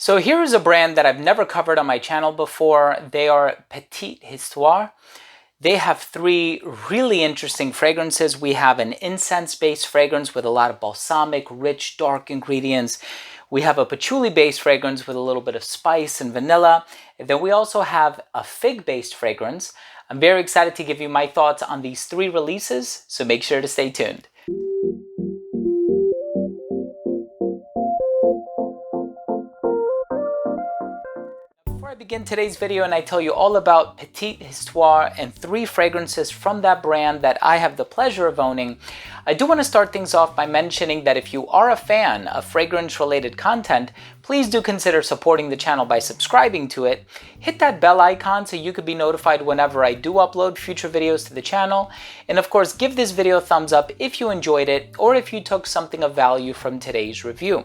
So here is a brand that I've never covered on my channel before. They are Petite Histoire. They have three really interesting fragrances. We have an incense-based fragrance with a lot of balsamic, rich, dark ingredients. We have a patchouli-based fragrance with a little bit of spice and vanilla. And then we also have a fig-based fragrance. I'm very excited to give you my thoughts on these three releases, so make sure to stay tuned. Before I begin today's video and I tell you all about Petite Histoire and three fragrances from that brand that I have the pleasure of owning, I do want to start things off by mentioning that if you are a fan of fragrance-related content, please do consider supporting the channel by subscribing to it. Hit that bell icon so you could be notified whenever I do upload future videos to the channel. And of course, give this video a thumbs up if you enjoyed it or if you took something of value from today's review.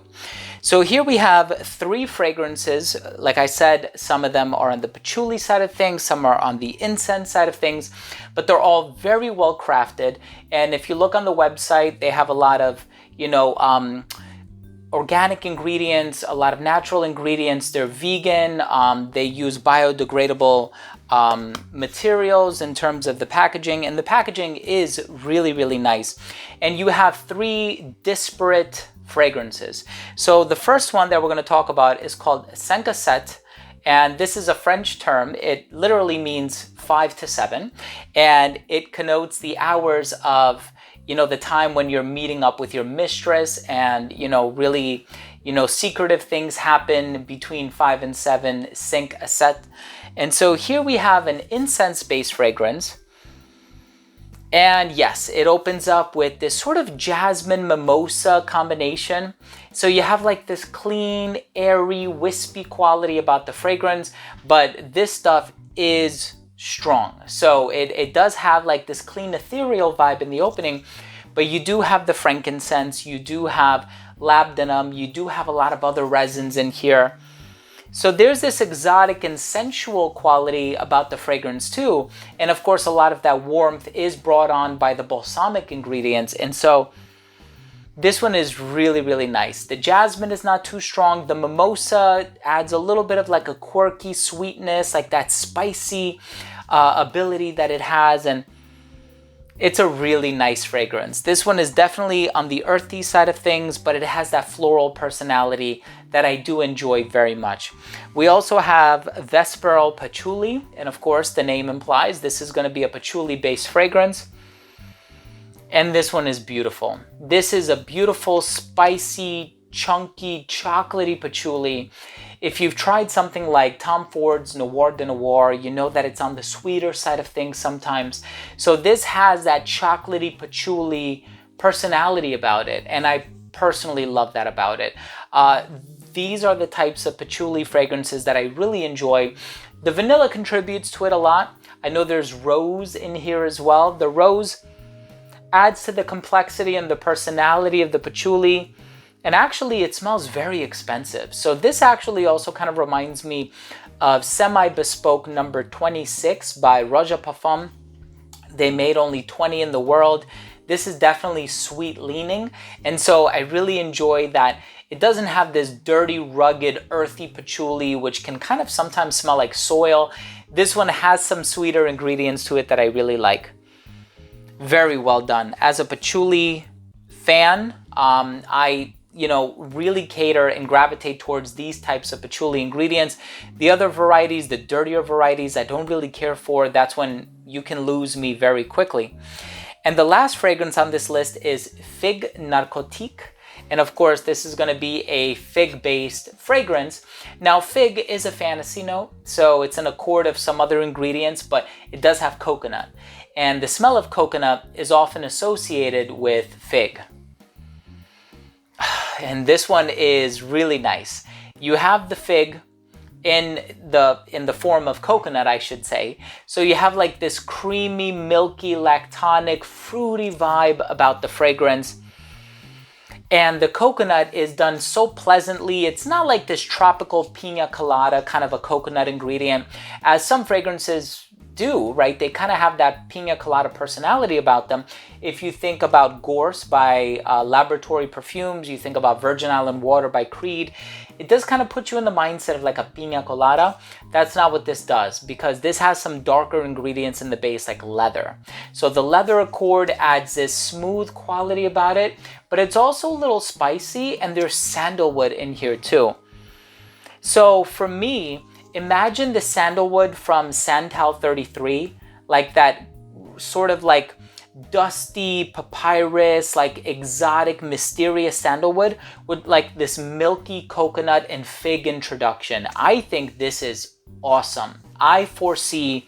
So here we have three fragrances. Like I said, some of them are on the patchouli side of things, some are on the incense side of things, but they're all very well crafted. And if you look on the website, they have a lot of, organic ingredients, a lot of natural ingredients. They're vegan. They use biodegradable materials in terms of the packaging, and the packaging is really, really nice. And you have three disparate fragrances. So the first one that we're going to talk about is called Cinq, Sept, and this is a French term. It literally means 5 to 7, and it connotes the hours of the time when you're meeting up with your mistress and, really, secretive things happen between 5 and 7, Cinq, Sept. And so here we have an incense-based fragrance. And yes, it opens up with this sort of jasmine mimosa combination. So you have like this clean, airy, wispy quality about the fragrance, but this stuff is strong. So it does have like this clean ethereal vibe in the opening, but you do have the frankincense, you do have labdanum, you do have a lot of other resins in here. So there's this exotic and sensual quality about the fragrance too. And of course, a lot of that warmth is brought on by the balsamic ingredients. And so this one is really, really nice. The jasmine is not too strong. The mimosa adds a little bit of like a quirky sweetness, like that spicy ability that it has. And it's a really nice fragrance. This one is definitely on the earthy side of things, but it has that floral personality that I do enjoy very much. We also have Vesperal Patchouli, and of course the name implies this is going to be a patchouli-based fragrance. And this one is beautiful. This is a beautiful, spicy, chunky, chocolatey patchouli. If you've tried something like Tom Ford's Noir de Noir, you know that it's on the sweeter side of things sometimes. So this has that chocolatey patchouli personality about it, and I personally love that about it. These are the types of patchouli fragrances that I really enjoy. The vanilla contributes to it a lot. I know there's rose in here as well. The rose adds to the complexity and the personality of the patchouli. And actually, it smells very expensive. So this actually also kind of reminds me of Semi-Bespoke number 26 by Roja Parfum. They made only 20 in the world. This is definitely sweet leaning. And so I really enjoy that it doesn't have this dirty, rugged, earthy patchouli, which can kind of sometimes smell like soil. This one has some sweeter ingredients to it that I really like. Very well done. As a patchouli fan, I really cater and gravitate towards these types of patchouli ingredients. The other varieties, the dirtier varieties, I don't really care for. That's when you can lose me very quickly. And the last fragrance on this list is Figue Narcotique. And of course, this is going to be a fig-based fragrance. Now, fig is a fantasy note, so it's an accord of some other ingredients, but it does have coconut. And the smell of coconut is often associated with fig. And this one is really nice. You have the fig in the form of coconut, I should say. So you have like this creamy, milky, lactonic, fruity vibe about the fragrance. And the coconut is done so pleasantly. It's not like this tropical pina colada kind of a coconut ingredient, as some fragrances do, right? They kind of have that pina colada personality about them. If you think about Gorse by Laboratory Perfumes, you think about Virgin Island Water by Creed, it does kind of put you in the mindset of like a pina colada. That's not what this does, because this has some darker ingredients in the base like leather. So the leather accord adds this smooth quality about it, but it's also a little spicy, and there's sandalwood in here too. So for me, imagine the sandalwood from Santal 33, like that sort of like dusty papyrus, like exotic, mysterious sandalwood with like this milky coconut and fig introduction. I think this is awesome. I foresee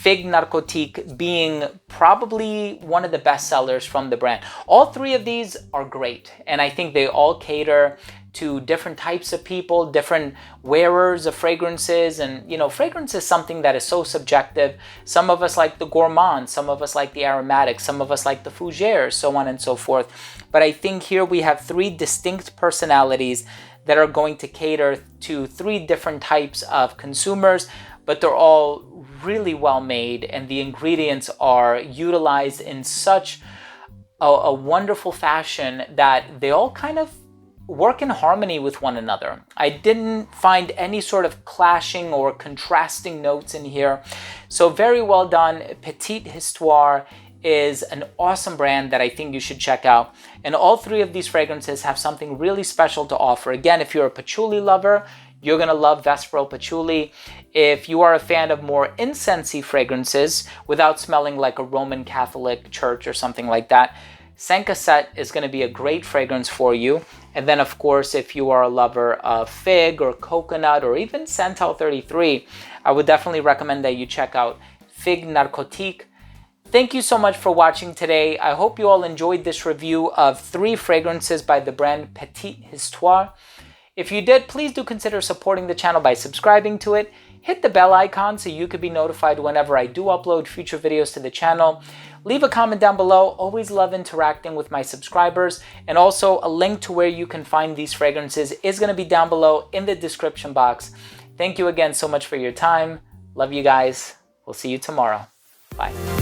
Figue Narcotique being probably one of the best sellers from the brand. All three of these are great, and I think they all cater to different types of people, different wearers of fragrances. And you know, fragrance is something that is so subjective. Some of us like the gourmand, some of us like the aromatic, some of us like the fougères, so on and so forth. But I think here we have three distinct personalities that are going to cater to three different types of consumers, but they're all really well made, and the ingredients are utilized in such a wonderful fashion that they all kind of work in harmony with one another. I didn't find any sort of clashing or contrasting notes in here. So very well done. Petite Histoire is an awesome brand that I think you should check out. And all three of these fragrances have something really special to offer. Again, if you're a patchouli lover, you're gonna love Vesperal Patchouli. If you are a fan of more incensey fragrances without smelling like a Roman Catholic church or something like that, Cinq is going to be a great fragrance for you. And then of course, if you are a lover of fig or coconut or even Santal 33, I would definitely recommend that you check out Figue Narcotique. Thank you so much for watching today. I hope you all enjoyed this review of 3 fragrances by the brand Petite Histoire. If you did, please do consider supporting the channel by subscribing to it. Hit the bell icon so you could be notified whenever I do upload future videos to the channel. Leave a comment down below. Always love interacting with my subscribers. And also a link to where you can find these fragrances is going to be down below in the description box. Thank you again so much for your time. Love you guys. We'll see you tomorrow. Bye.